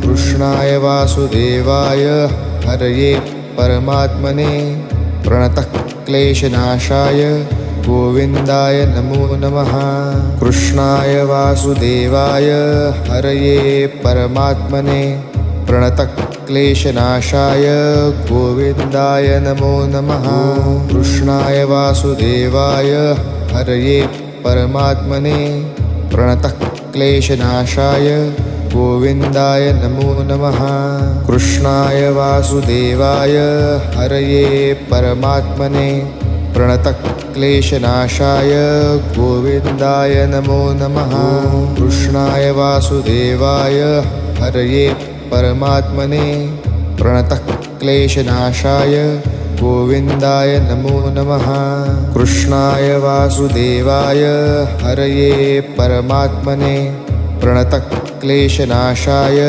कृष्णाय वासुदेवाय हरये परमात्मने प्रणतः क्लेशनाशाय गोविन्दाय नमो नमः। कृष्णाय वासुदेवाय हरये परमात्मने प्रणतः क्लेशनाशाय गोविन्दाय नमो नमः। कृष्णाय वासुदेवाय हरये परमात्मने प्रणतः क्लेशनाशाय गोविन्दाय नमो नमः। कृष्णाय वासुदेवाय हरये परमात्मने प्रणतः क्लेशनाशाय गोविन्दाय नमो नमः। कृष्णाय वासुदेवाय हरये परमात्मने प्रणतः क्लेशनाशाय गोविन्दाय नमो नमः। कृष्णाय वासुदेवाय हरये परमात्मने प्रणतः क्लेशनाशाय